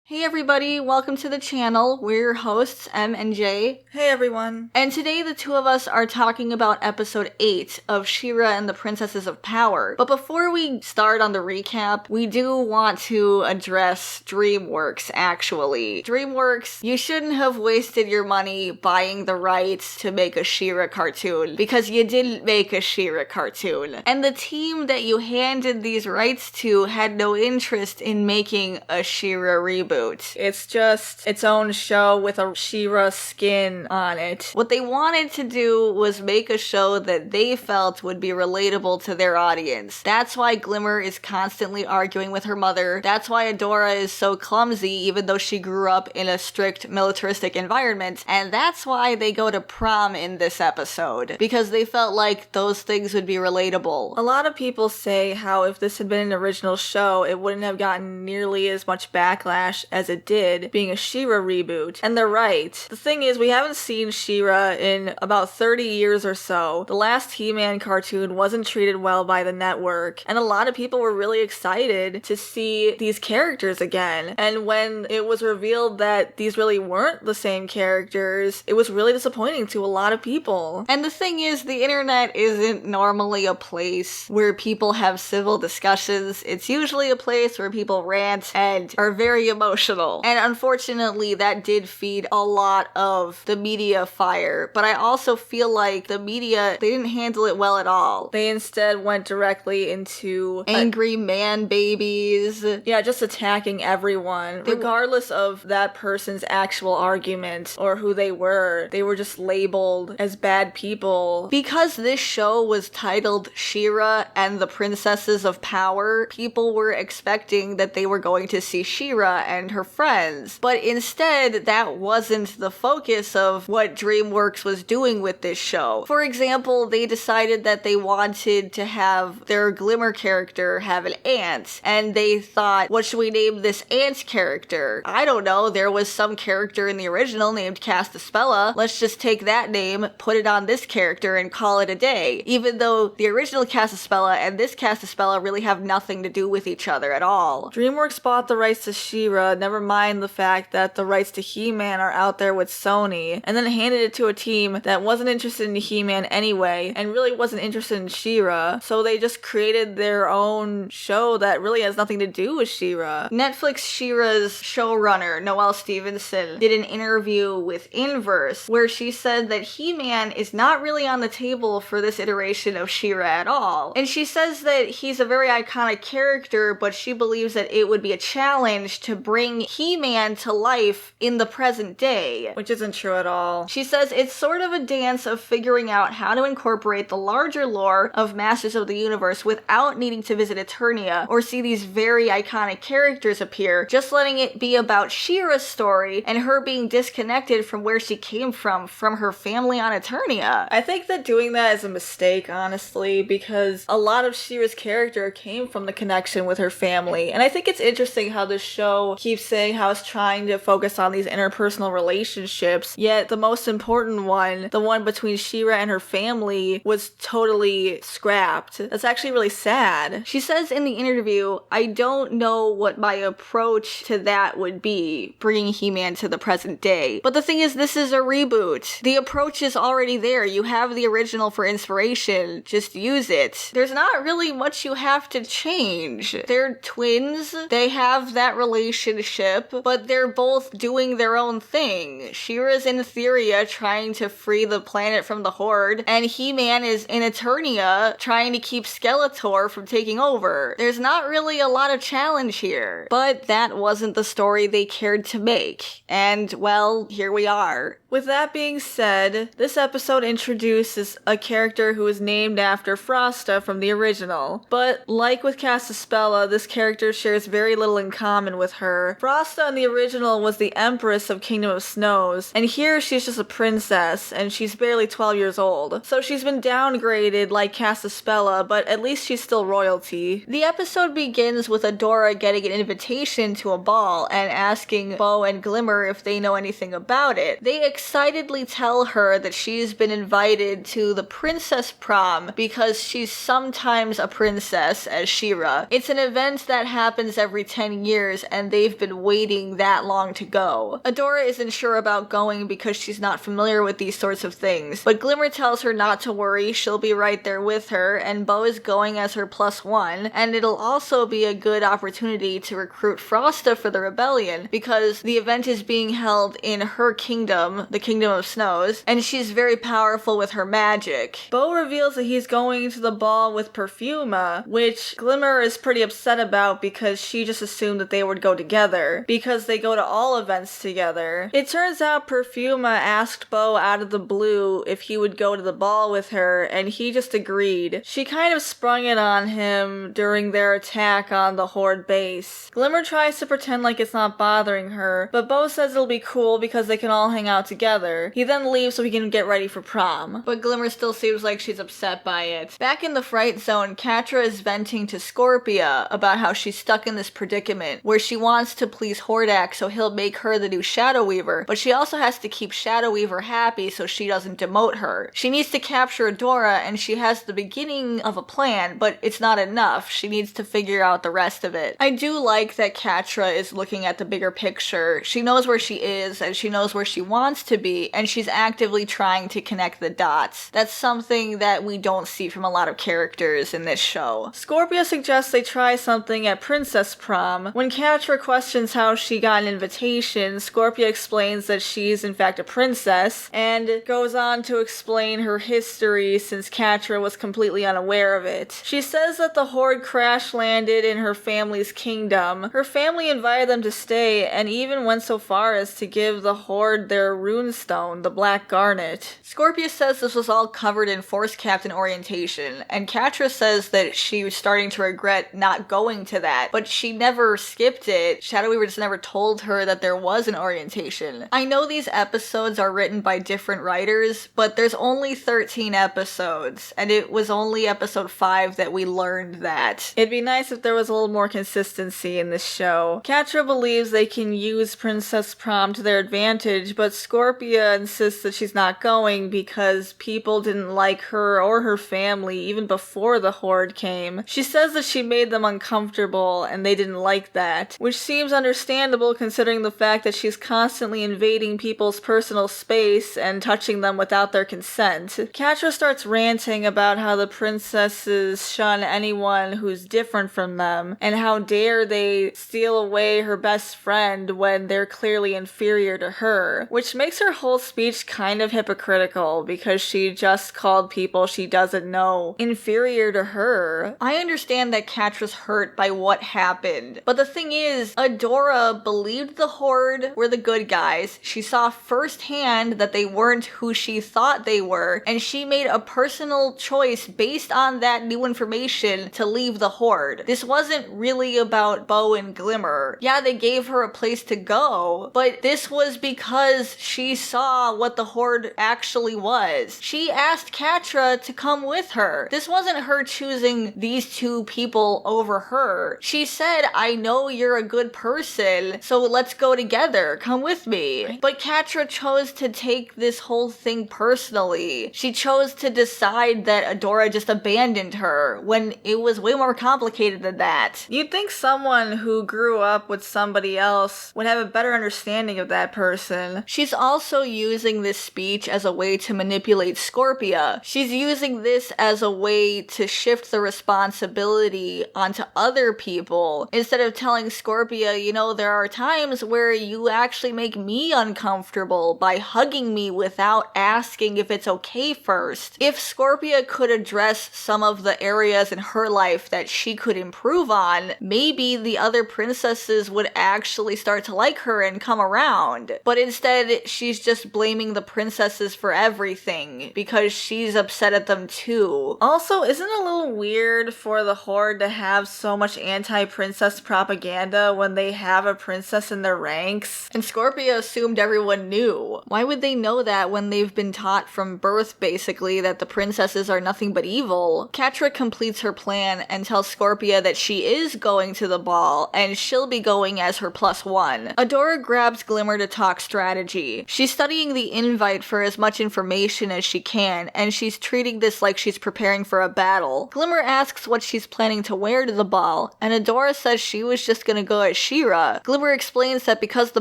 Hey everybody, welcome to the channel. We're your hosts, M and J. Hey everyone. And today the two of us are talking about episode 8 of She-Ra and the Princesses of Power. But before we start on the recap, we do want to address Dreamworks, actually. Dreamworks, you shouldn't have wasted your money buying the rights to make a She-Ra cartoon, because you didn't make a She-Ra cartoon. And the team that you handed these rights to had no interest in making a She-Ra reboot. It's just its own show with a She-Ra skin on it. What they wanted to do was make a show that they felt would be relatable to their audience. That's why Glimmer is constantly arguing with her mother. That's why Adora is so clumsy even though she grew up in a strict militaristic environment. And that's why they go to prom in this episode, because they felt like those things would be relatable. A lot of people say how if this had been an original show, it wouldn't have gotten nearly as much backlash as it did, being a She-Ra reboot. And they're right. The thing is, we haven't seen She-Ra in about 30 years or so. The last He-Man cartoon wasn't treated well by the network, and a lot of people were really excited to see these characters again. And when it was revealed that these really weren't the same characters, it was really disappointing to a lot of people. And the thing is, the internet isn't normally a place where people have civil discussions. It's usually a place where people rant and are very emotional. And unfortunately, that did feed a lot of the media fire. But I also feel like the media, they didn't handle it well at all. They instead went directly into angry man babies. Yeah, just attacking everyone. Regardless of that person's actual argument or who they were just labeled as bad people. Because this show was titled She-Ra and the Princesses of Power, people were expecting that they were going to see She-Ra and her friends. But instead, that wasn't the focus of what Dreamworks was doing with this show. For example, they decided that they wanted to have their Glimmer character have an aunt, and they thought, what should we name this aunt character? I don't know, there was some character in the original named Castaspella. Let's just take that name, put it on this character, and call it a day. Even though the original Castaspella and this Castaspella really have nothing to do with each other at all. Dreamworks bought the rights to She-Ra, never mind the fact that the rights to He-Man are out there with Sony, and then handed it to a team that wasn't interested in He-Man anyway, and really wasn't interested in She-Ra, so they just created their own show that really has nothing to do with She-Ra. Netflix She-Ra's showrunner, Noelle Stevenson, did an interview with Inverse, where she said that He-Man is not really on the table for this iteration of She-Ra at all. And she says that he's a very iconic character, but she believes that it would be a challenge to bring He-Man to life in the present day. Which isn't true at all. She says it's sort of a dance of figuring out how to incorporate the larger lore of Masters of the Universe without needing to visit Eternia or see these very iconic characters appear, just letting it be about She-Ra's story and her being disconnected from where she came from her family on Eternia. I think that doing that is a mistake, honestly, because a lot of She-Ra's character came from the connection with her family, and I think it's interesting how this show keeps saying how it's trying to focus on these interpersonal relationships, yet the most important one, the one between She-Ra and her family, was totally scrapped. That's actually really sad. She says in the interview, I don't know what my approach to that would be, bringing He-Man to the present day. But the thing is, this is a reboot. The approach is already there. You have the original for inspiration. Just use it. There's not really much you have to change. They're twins. They have that relationship, but they're both doing their own thing. She-Ra's in Etheria trying to free the planet from the Horde, and He-Man is in Eternia trying to keep Skeletor from taking over. There's not really a lot of challenge here, but that wasn't the story they cared to make. And, well, here we are. With that being said, this episode introduces a character who is named after Frosta from the original. But like with Castaspella, this character shares very little in common with her. Frosta in the original was the Empress of Kingdom of Snows, and here she's just a princess, and she's barely 12 years old. So she's been downgraded like Castaspella, but at least she's still royalty. The episode begins with Adora getting an invitation to a ball and asking Bo and Glimmer if they know anything about it. They excitedly tell her that she's been invited to the Princess Prom because she's sometimes a princess as She-Ra. It's an event that happens every 10 years, and they've they've been waiting that long to go. Adora isn't sure about going because she's not familiar with these sorts of things, but Glimmer tells her not to worry, she'll be right there with her, and Bo is going as her +1, and it'll also be a good opportunity to recruit Frosta for the rebellion, because the event is being held in her kingdom, the Kingdom of Snows, and she's very powerful with her magic. Bo reveals that he's going to the ball with Perfuma, which Glimmer is pretty upset about because she just assumed that they would go together, because they go to all events together. It turns out Perfuma asked Bo out of the blue if he would go to the ball with her, and he just agreed. She kind of sprung it on him during their attack on the Horde base. Glimmer tries to pretend like it's not bothering her, but Bo says it'll be cool because they can all hang out together. He then leaves so he can get ready for prom. But Glimmer still seems like she's upset by it. Back in the Fright Zone, Catra is venting to Scorpia about how she's stuck in this predicament where she wants to please Hordak so he'll make her the new Shadow Weaver, but she also has to keep Shadow Weaver happy so she doesn't demote her. She needs to capture Adora, and she has the beginning of a plan, but it's not enough. She needs to figure out the rest of it. I do like that Catra is looking at the bigger picture. She knows where she is, and she knows where she wants to be, and she's actively trying to connect the dots. That's something that we don't see from a lot of characters in this show. Scorpia suggests they try something at Princess Prom. When Catra questions how she got an invitation, Scorpia explains that she's in fact a princess, and goes on to explain her history since Catra was completely unaware of it. She says that the Horde crash landed in her family's kingdom. Her family invited them to stay, and even went so far as to give the Horde their runestone, the Black Garnet. Scorpia says this was all covered in Force Captain orientation, and Catra says that she was starting to regret not going to that, but she never skipped it. Shadow Weaver just never told her that there was an orientation. I know these episodes are written by different writers, but there's only 13 episodes, and it was only episode 5 that we learned that. It'd be nice if there was a little more consistency in this show. Catra believes they can use Princess Prom to their advantage, but Scorpia insists that she's not going because people didn't like her or her family even before the Horde came. She says that she made them uncomfortable and they didn't like that, which seems understandable considering the fact that she's constantly invading people's personal space and touching them without their consent. Catra starts ranting about how the princesses shun anyone who's different from them, and how dare they steal away her best friend when they're clearly inferior to her, which makes her whole speech kind of hypocritical because she just called people she doesn't know inferior to her. I understand that Catra's hurt by what happened, but the thing is, Adora believed the Horde were the good guys. She saw firsthand that they weren't who she thought they were, and she made a personal choice based on that new information to leave the Horde. This wasn't really about Bo and Glimmer. Yeah, they gave her a place to go, but this was because she saw what the Horde actually was. She asked Catra to come with her. This wasn't her choosing these two people over her. She said, I know you're a good person, so let's go together. Come with me. But Catra chose to take this whole thing personally. She chose to decide that Adora just abandoned her, when it was way more complicated than that. You'd think someone who grew up with somebody else would have a better understanding of that person. She's also using this speech as a way to manipulate Scorpia. She's using this as a way to shift the responsibility onto other people. Instead of telling Scorpia, you know, there are times where you actually make me uncomfortable by hugging me without asking if it's okay first. If Scorpia could address some of the areas in her life that she could improve on, maybe the other princesses would actually start to like her and come around. But instead, she's just blaming the princesses for everything because she's upset at them too. Also, isn't it a little weird for the Horde to have so much anti-princess propaganda when they have a princess in their ranks? And Scorpia assumed everyone knew. Why would they know that when they've been taught from birth, basically, that the princesses are nothing but evil? Catra completes her plan and tells Scorpia that she is going to the ball, and she'll be going as her +1. Adora grabs Glimmer to talk strategy. She's studying the invite for as much information as she can, and she's treating this like she's preparing for a battle. Glimmer asks what she's planning to wear to the ball, and Adora says she was just gonna go as She-Ra. Glimmer explains that because the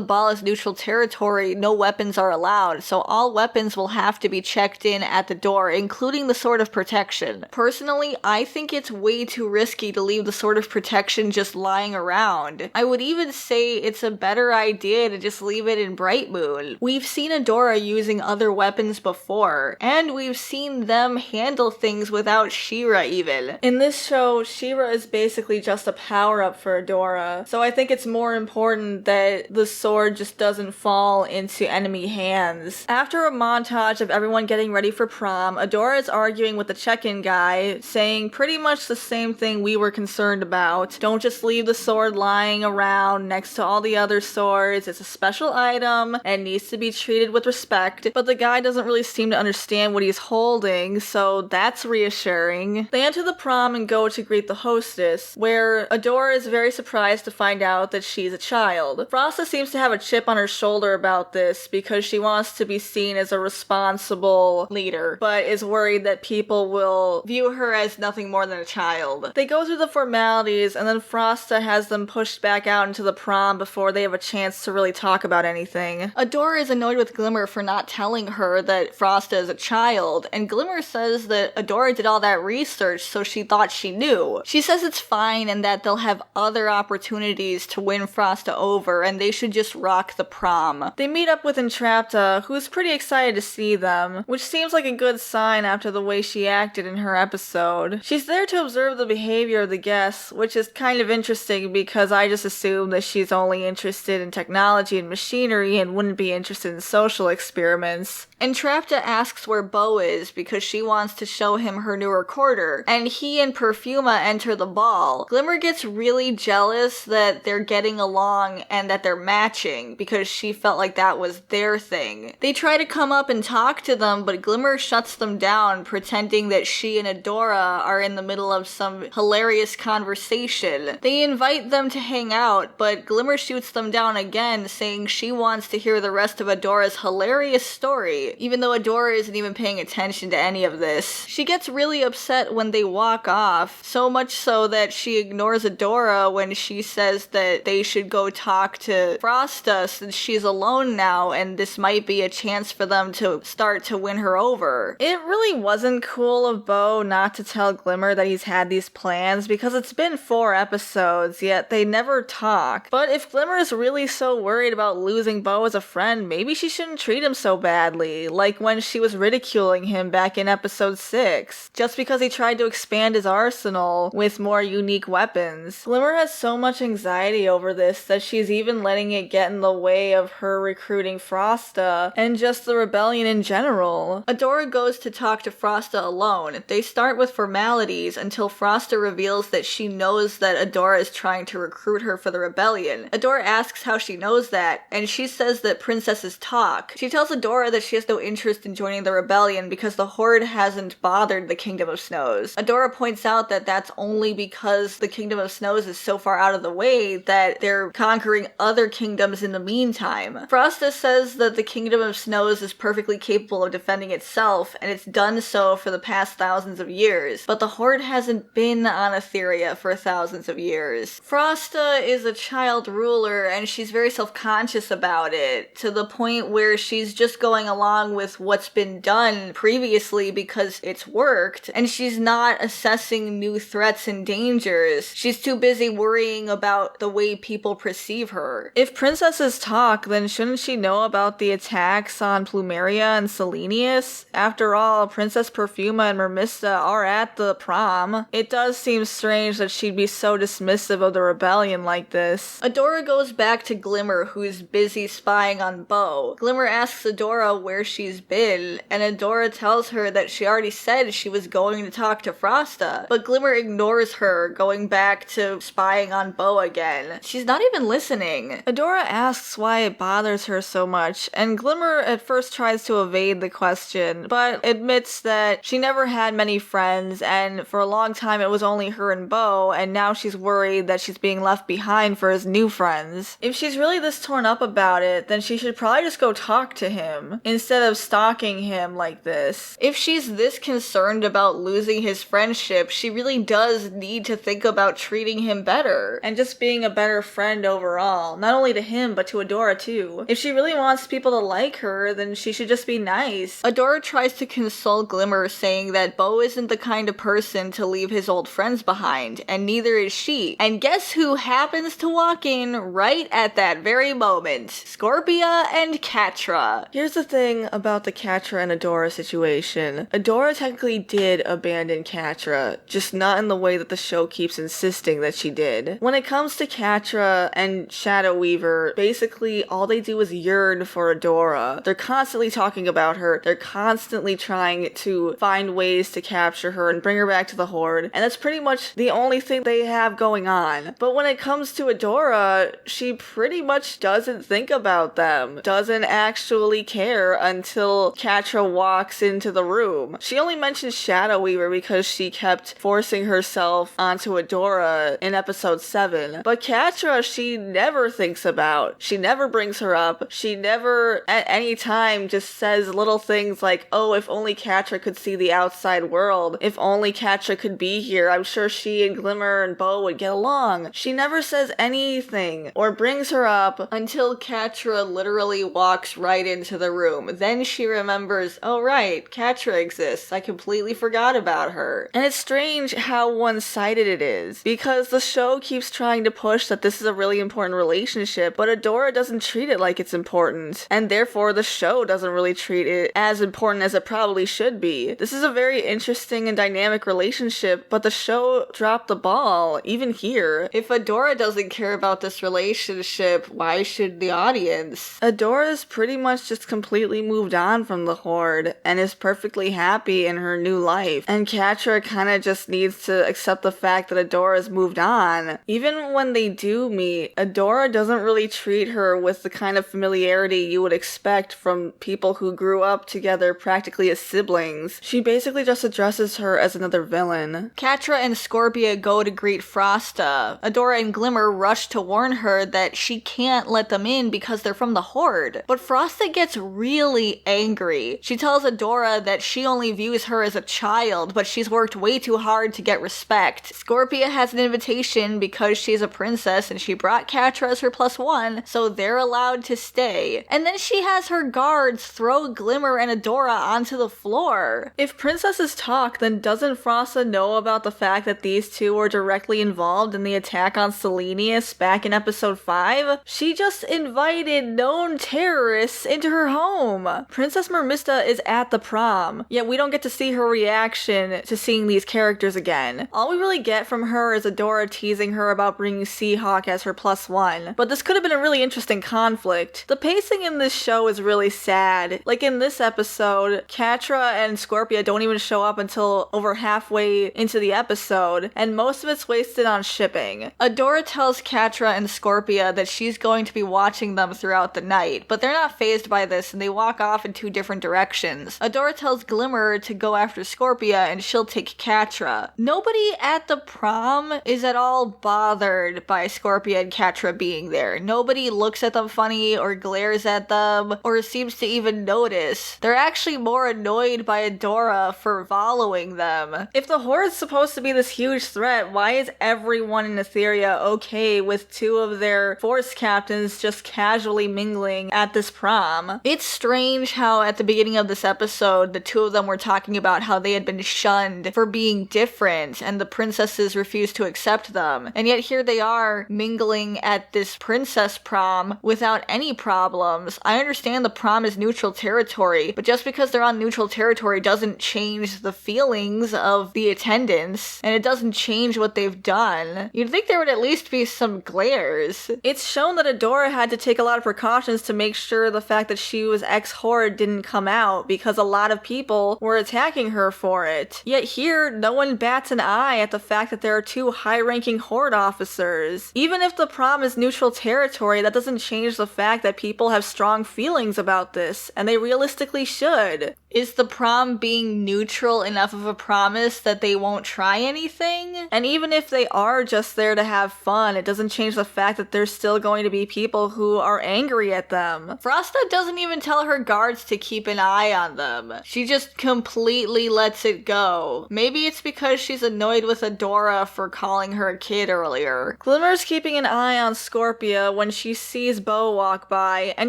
ball is neutral territory, no weapons are allowed, so all weapons will have to be checked in at the door, including the Sword of Protection. Personally, I think it's way too risky to leave the Sword of Protection just lying around. I would even say it's a better idea to just leave it in Bright Moon. We've seen Adora using other weapons before, and we've seen them handle things without She-Ra even. In this show, She-Ra is basically just a power-up for Adora, so I think it's more important that the sword just doesn't fall into enemy hands. After a montage of everyone getting ready for prom, Adora is arguing with the check-in guy, saying pretty much the same thing we were concerned about. Don't just leave the sword lying around next to all the other swords. It's a special item and needs to be treated with respect. But the guy doesn't really seem to understand what he's holding, so that's reassuring. They enter the prom and go to greet the hostess, where Adora is very surprised to find out that she's a child. Frosta seems to have a chip on her shoulder about this because she wants to be seen as a responsible leader, but is worried that people will view her as nothing more than a child. They go through the formalities, and then Frosta has them pushed back out into the prom before they have a chance to really talk about anything. Adora is annoyed with Glimmer for not telling her that Frosta is a child, and Glimmer says that Adora did all that research so she thought she knew. She says it's fine and that they'll have other opportunities to win Frosta over and they should just rock the prom. They meet up with Entrapta, who's pretty excited to see them, which seems like a good sign after the way she acted in her episode. She's there to observe the behavior of the guests, which is kind of interesting because I just assumed that she's only interested in technology and machinery and wouldn't be interested in social experiments. Entrapta asks where Bo is because she wants to show him her new recorder, and he and Perfuma enter the ball. Glimmer gets really jealous that they're getting along and that they're matching because she felt like that was their thing. They try to come up and talk to them, but Glimmer shuts them down, pretending that she and Adora are in the middle of some hilarious conversation. They invite them to hang out, but Glimmer shoots them down again, saying she wants to hear the rest of Adora's hilarious story, even though Adora isn't even paying attention to any of this. She gets really upset when they walk off, so much so that she ignores Adora when she says that they should go talk to Frosta since she's alone now and this might be a chance for them to start to win her over. It really wasn't cool of Bo not to tell Glimmer that he's had these plans because it's been 4 episodes, yet they never talk. But if Glimmer is really so worried about losing Bo as a friend, maybe she shouldn't treat him so badly, like when she was ridiculing him back in episode 6, just because he tried to expand his arsenal with more unique weapons. Glimmer has so much anxiety over this that she's even letting it get in the way of her recruiting Frosta and just the rebellion in general. Adora goes to talk to Frosta alone. They start with formalities until Frosta reveals that she knows that Adora is trying to recruit her for the rebellion. Adora asks how she knows that, and she says that princesses talk. She tells Adora that she has no interest in joining the rebellion because the Horde hasn't bothered the Kingdom of Snows. Adora points out that that's only because the Kingdom of Snows is so far out of the way that they're conquering other kingdoms in the meantime. Frosta says that the Kingdom of Snows is perfectly capable of defending itself, and it's done so for the past thousands of years, but the Horde hasn't been on Etheria for thousands of years. Frosta is a child ruler, and she's very self-conscious about it, to the point where she's just going along with what's been done previously because it's worked, and she's not assessing new threats and dangers. She's too busy worrying about the way people perceive her. If princesses talk, then shouldn't she know about the attacks on Plumeria and Selenius? After all, Princess Perfuma and Mermista are at the prom. It does seem strange that she'd be so dismissive of the rebellion like this. Adora goes back to Glimmer, who's busy spying on Bo. Glimmer asks Adora where she's been, and Adora tells her that she already said she was going to talk to Frosta, but Glimmer ignores her, going back to spying on Bo again. She's not even listening. Adora asks why it bothers her so much, and Glimmer at first tries to evade the question, but admits that she never had many friends, and for a long time it was only her and Bo, and now she's worried that she's being left behind for his new friends. If she's really this torn up about it, then she should probably just go talk to him, instead of stalking him like this. If she's this concerned about losing his friendship, she really does need to think about treating him better. And just being a better friend overall. Not only to him, but to Adora too. If she really wants people to like her, then she should just be nice. Adora tries to console Glimmer, saying that Bo isn't the kind of person to leave his old friends behind, and neither is she. And guess who happens to walk in right at that very moment? Scorpia and Catra. Here's the thing about the Catra and Adora situation. Adora technically did abandon Catra, just not in the way that the show keeps insisting that she did. When it comes to Catra and Shadow Weaver, basically all they do is yearn for Adora. They're constantly talking about her, they're constantly trying to find ways to capture her and bring her back to the Horde, and that's pretty much the only thing they have going on. But when it comes to Adora, she pretty much doesn't think about them, doesn't actually care until Catra walks into the room. She only mentions Shadow Weaver because she kept forcing herself onto Adora in episode 7. But Catra, she never thinks about. She never brings her up. She never at any time just says little things like, oh, if only Catra could see the outside world. If only Catra could be here, I'm sure she and Glimmer and Bo would get along. She never says anything or brings her up until Catra literally walks right into the room. Then she remembers, oh right, Catra exists. I completely forgot about her. And it's strange how one-sided it is, because the show keeps trying to push that this is a really important relationship, but Adora doesn't treat it like it's important, and therefore the show doesn't really treat it as important as it probably should be. This is a very interesting and dynamic relationship, but the show dropped the ball, even here. If Adora doesn't care about this relationship, why should the audience? Adora's pretty much just completely moved on from the Horde, and is perfectly happy in her new life, and Catra kinda just needs to accept the fact that Adora's moved on. Even when they do meet, Adora doesn't really treat her with the kind of familiarity you would expect from people who grew up together practically as siblings. She basically just addresses her as another villain. Catra and Scorpia go to greet Frosta. Adora and Glimmer rush to warn her that she can't let them in because they're from the Horde. But Frosta gets really angry. She tells Adora that she only views her as a child, but she's worked way too hard to get respect. Scorpia has an invitation because she's a princess and she brought Catra as her +1, so they're allowed to stay. And then she has her guards throw Glimmer and Adora onto the floor. If princesses talk, then doesn't Frosta know about the fact that these two were directly involved in the attack on Selenius back in episode 5? She just invited known terrorists into her home. Princess Mermista is at the prom, yet we don't get to see her reaction to seeing these characters again. All we really get from her is Adora teasing her about bringing Seahawk as her +1, but this could have been a really interesting conflict. The pacing in this show is really sad. Like in this episode, Catra and Scorpia don't even show up until over halfway into the episode, and most of it's wasted on shipping. Adora tells Catra and Scorpia that she's going to be watching them throughout the night, but they're not fazed by this and they walk off in 2 different directions. Adora tells Glimmer to go after Scorpia and she'll take Catra. Nobody at the prom is at all bothered by Scorpia and Catra being there. Nobody looks at them funny or glares at them or seems to even notice. They're actually more annoyed by Adora for following them. If the Horde's supposed to be this huge threat, why is everyone in Etheria okay with 2 of their force captains just casually mingling at this prom? It's strange how at the beginning of this episode, the 2 of them were talking about how they had been shunned for being different and the princesses refused to accept them. And yet here they are mingling at this princess prom without any problems. I understand the prom is neutral territory, but just because they're on neutral territory doesn't change the feelings of the attendants, and it doesn't change what they've done. You'd think there would at least be some glares. It's shown that Adora had to take a lot of precautions to make sure the fact that she was ex-Horde didn't come out, because a lot of people were attacking her for it. Yet here, no one bats an eye at the fact that there are 2 high-ranking Horde officers. Even if the prom is neutral territory, that doesn't change the fact that people have strong feelings about this, and they realistically should. Is the prom being neutral enough of a promise that they won't try anything? And even if they are just there to have fun, it doesn't change the fact that there's still going to be people who are angry at them. Frosta doesn't even tell her guards to keep an eye on them. She just completely lets it go. Maybe it's because she's annoyed with Adora for calling her a kid earlier. Glimmer Glimmer's keeping an eye on Scorpia when she sees Bo walk by and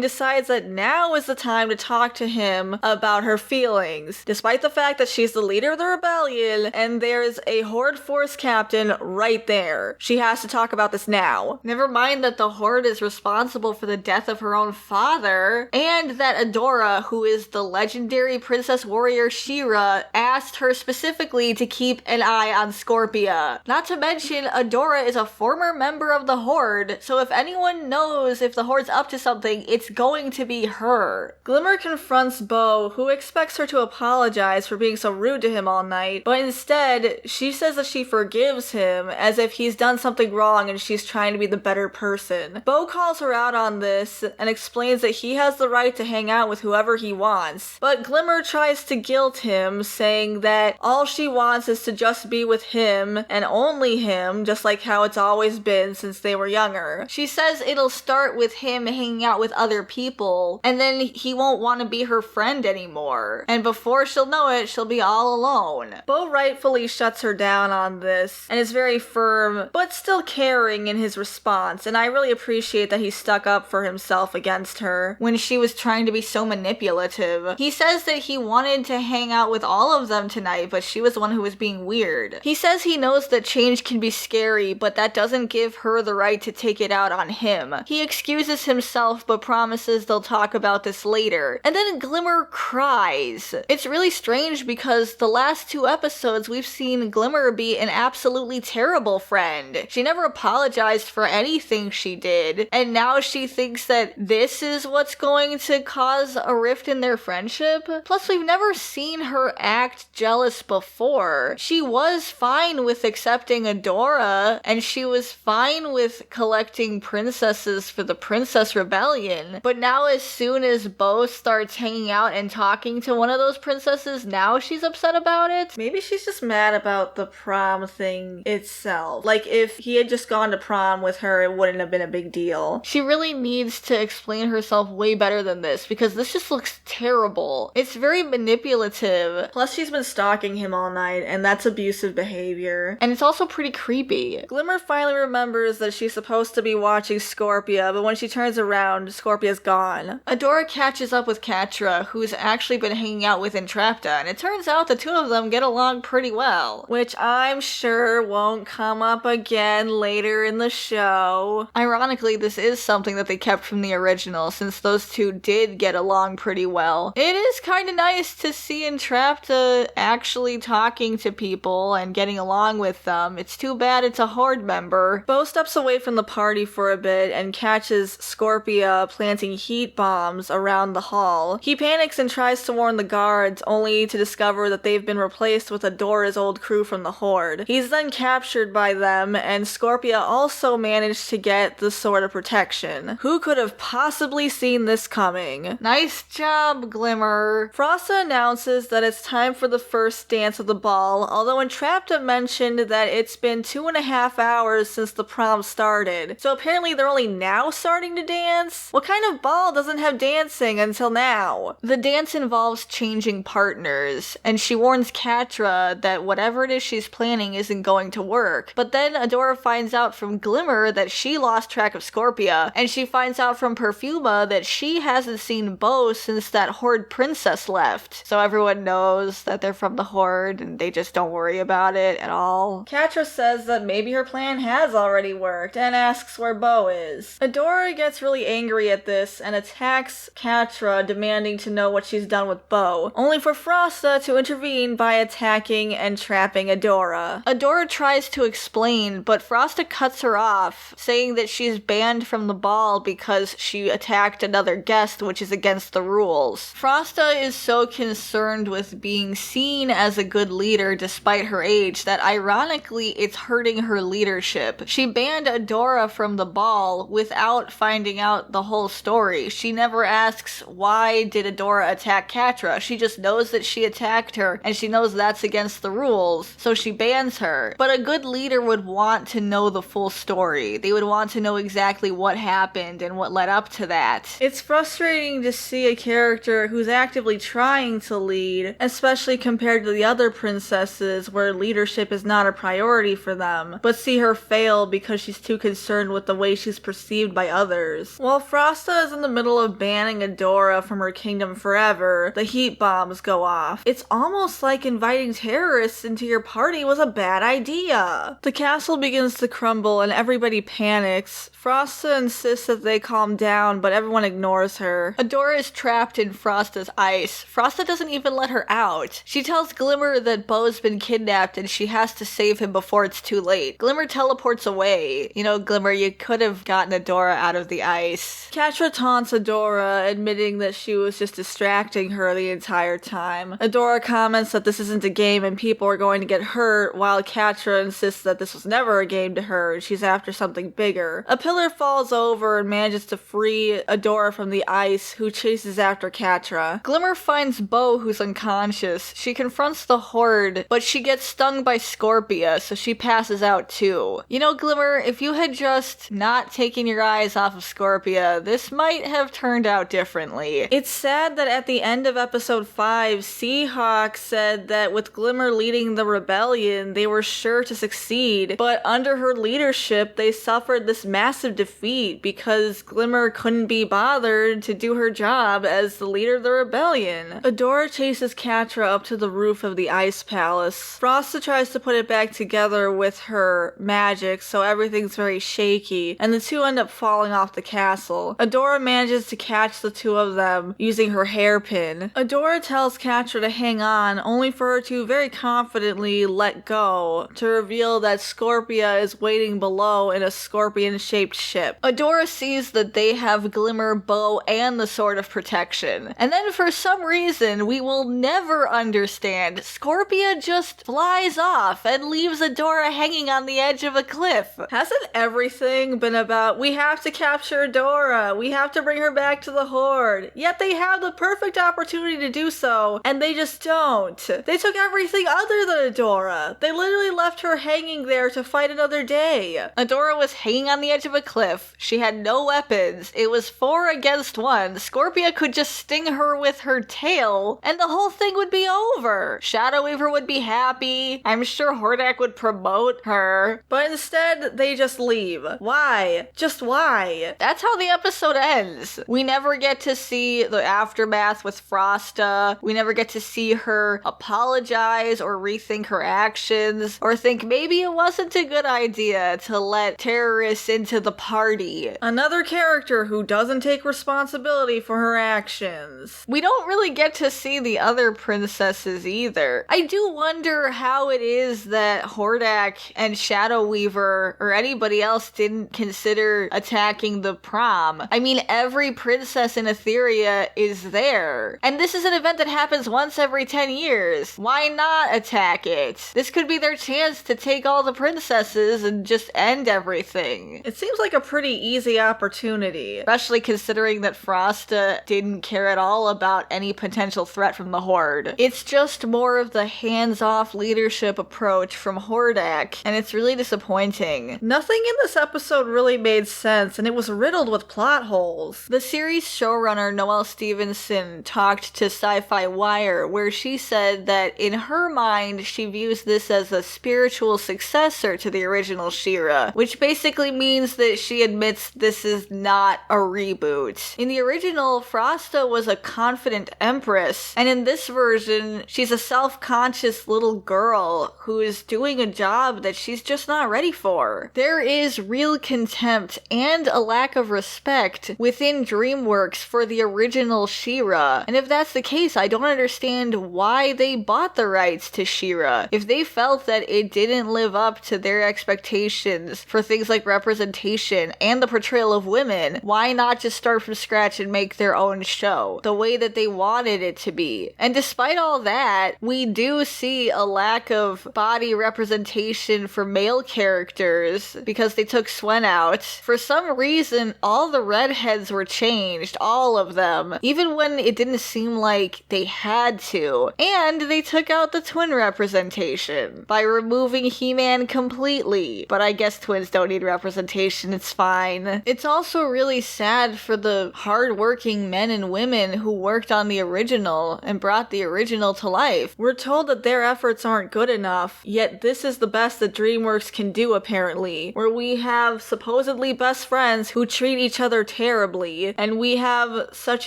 decides that now is the time to talk to him about her feelings, despite the fact that she's the leader of the rebellion and there's a Horde force captain right there. She has to talk about this now. Never mind that the Horde is responsible for the death of her own father, and that Adora, who is the legendary princess warrior She-Ra, asked her specifically to keep an eye on Scorpia. Not to mention, Adora is a former member of the Horde, so if anyone knows if the Horde's up to something, it's going to be her. Glimmer confronts Bo, who expects her to apologize for being so rude to him all night, but instead, she says that she forgives him as if he's done something wrong and she's trying to be the better person. Bo calls her out on this and explains that he has the right to hang out with whoever he wants, but Glimmer tries to guilt him, saying that all she wants is to just be with him and only him, just like how it's always been since they were younger. She says it'll start with him hanging out with other people, and then he won't want to be her friend anymore. And before she'll know it, she'll be all alone. Bo rightfully shuts her down on this, and is very firm, but still caring in his response, and I really appreciate that he stuck up for himself against her. When she was trying to be so manipulative. He says that he wanted to hang out with all of them tonight, but she was the one who was being weird. He says he knows that change can be scary, but that doesn't give her the right to take it out on him. He excuses himself, but promises they'll talk about this later. And then Glimmer cries. It's really strange because the last 2 episodes we've seen Glimmer be an absolutely terrible friend. She never apologized for anything she did, and now she thinks that this is what's going to cause a rift in their friendship. Plus, we've never seen her act jealous before. She was fine with accepting Adora, and she was fine with collecting princesses for the Princess Rebellion. But now as soon as Bo starts hanging out and talking to one of those princesses, now she's upset about it? Maybe she's just mad about the prom thing itself. Like, if he had just gone to prom with her, it wouldn't have been a big deal. She really needs to explain herself way better than this, because this just looks terrible. It's very manipulative. Plus, she's been stalking him all night, and that's abusive behavior. And it's also pretty creepy. Glimmer finally remembers that she's supposed to be watching Scorpia, but when she turns around, Scorpia's gone. Adora catches up with Catra, who's actually been hanging out with Entrapta, and it turns out the two of them get along pretty well. Which I'm sure won't come up again later in the show. Ironically, this is something that they kept from the original, since those two did get along pretty well. It is kind of nice to see Entrapta actually talking to people and getting along with them. It's too bad it's a Horde member. Bo steps away from the party for a bit and catches Scorpia planting heat bombs around the hall. He panics and tries to warn the guards, only to discover that they've been replaced with Adora's old crew from the Horde. He's then captured by them, and Scorpia also managed to get the Sword of Protection. Who could have possibly seen this coming? Nice job, Glimmer. Frosta announces that it's time for the first dance of the ball, although Entrapta mentioned that it's been 2.5 hours since the prom started. So apparently they're only now starting to dance? What kind of ball doesn't have dancing until now? The dance involves changing partners, and she warns Catra that whatever it is she's planning isn't going to work. But then Adora finds out from Glimmer that she lost track of Scorpia, and she finds out from Perfuma that she hasn't seen Bo since that Horde princess left. So everyone knows that they're from the Horde, and they just don't worry about it at all. Catra says that maybe her plan has already worked, and asks where Bo is. Adora gets really angry at this, and attacks Catra, demanding to know what she's done with Bo, only for Frosta to intervene by attacking and trapping Adora. Adora tries to explain, but Frosta cuts her off, saying that she's banned from the ball because she attacked another guest, which is against the rules. Frosta is so concerned with being seen as a good leader despite her age that ironically it's hurting her leadership. She banned Adora from the ball without finding out the whole story. She never asks why did Adora attack Catra. She just knows that she attacked her, and she knows that's against the rules, so she bans her. But a good leader would want to know the full story. They would want to know exactly what happened and what led up to that. It's frustrating to see a character who's actively trying to lead, especially compared to the other princesses where leadership is not a priority for them, but see her fail betrayal because she's too concerned with the way she's perceived by others. While Frosta is in the middle of banning Adora from her kingdom forever, the heat bombs go off. It's almost like inviting terrorists into your party was a bad idea. The castle begins to crumble and everybody panics. Frosta insists that they calm down, but everyone ignores her. Adora is trapped in Frosta's ice. Frosta doesn't even let her out. She tells Glimmer that Bo's been kidnapped and she has to save him before it's too late. Glimmer teleports away. You know, Glimmer, you could have gotten Adora out of the ice. Catra taunts Adora, admitting that she was just distracting her the entire time. Adora comments that this isn't a game and people are going to get hurt, while Catra insists that this was never a game to her and she's after something bigger. A pillar falls over and manages to free Adora from the ice, who chases after Catra. Glimmer finds Bo, who's unconscious. She confronts the Horde, but she gets stung by Scorpia, so she passes out too. You know, Glimmer, if you had just not taken your eyes off of Scorpia, this might have turned out differently. It's sad that at the end of episode 5, Seahawk said that with Glimmer leading the rebellion, they were sure to succeed, but under her leadership, they suffered this massive defeat because Glimmer couldn't be bothered to do her job as the leader of the rebellion. Adora chases Catra up to the roof of the Ice Palace. Frosta tries to put it back together with her magic, so everything's very shaky, and the two end up falling off the castle. Adora manages to catch the two of them using her hairpin. Adora tells Catra to hang on, only for her to very confidently let go, to reveal that Scorpia is waiting below in a scorpion-shaped ship. Adora sees that they have Glimmer, Bo, and the Sword of Protection. And then for some reason we will never understand, Scorpia just flies off and leaves Adora hanging on the edge of a cliff. Hasn't everything been about, we have to capture Adora, we have to bring her back to the Horde, yet they have the perfect opportunity to do so, and they just don't. They took everything other than Adora. They literally left her hanging there to fight another day. Adora was hanging on the edge of a cliff. She had no weapons. It was 4 against 1. Scorpia could just sting her with her tail, and the whole thing would be over. Shadow Weaver would be happy. I'm sure Hordak would promote her. But instead, they just leave. Why? Just why? That's how the episode ends. We never get to see the aftermath with Frosta. We never get to see her apologize or rethink her actions, or think maybe it wasn't a good idea to let terrorists into the party. Another character who doesn't take responsibility for her actions. We don't really get to see the other princesses either. I do wonder how it is that Hordak and Shadow Weaver or anybody else didn't consider attacking the prom. I mean, every princess in Etheria is there. And this is an event that happens once every 10 years. Why not attack it? This could be their chance to take all the princesses and just end everything. It seems like a pretty easy opportunity. Especially considering that Frosta didn't care at all about any potential threat from the Horde. It's just more of the hands-off leadership approach from Hordak, and it's really disappointing. Nothing in this episode really made sense, and it was riddled with plot holes. The series showrunner Noelle Stevenson talked to Sci-Fi Wire, where she said that in her mind, she views this as a spiritual successor to the original She-Ra, which basically means that she admits this is not a reboot. In the original, Frosta was a confident empress, and in this version, she's a self-conscious little girl who is doing a job that she's just not ready for. There is real contempt and a lack of respect within Dreamworks for the original She-Ra, and if that's the case, I don't understand why they bought the rights to She-Ra. If they felt that it didn't live up to their expectations for things like representation and the portrayal of women, why not just start from scratch and make their own show the way that they wanted it to be? And despite all that, we do see a lack of body representation for male characters because they took Swen out. For some reason, all the redheads were changed, all of them, even when it didn't seem like they had to. And they took out the twin representation by removing He-Man completely. But I guess twins don't need representation, it's fine. It's also really sad for the hard-working men and women who worked on the original and brought the original to life. We're told that their efforts aren't good enough, yet this is the best that Dreamworks can do apparently. apparently, where we have supposedly best friends who treat each other terribly, and we have such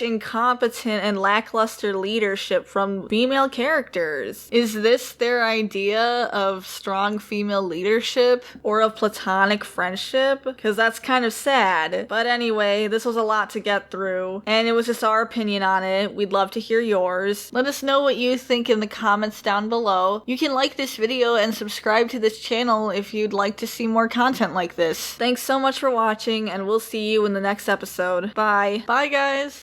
incompetent and lackluster leadership from female characters. Is this their idea of strong female leadership? Or of platonic friendship? Because that's kind of sad. But anyway, this was a lot to get through, and it was just our opinion on it. We'd love to hear yours. Let us know what you think in the comments down below. You can like this video and subscribe to this channel if you'd like to see more content like this. Thanks so much for watching, and we'll see you in the next episode. Bye. Bye, guys!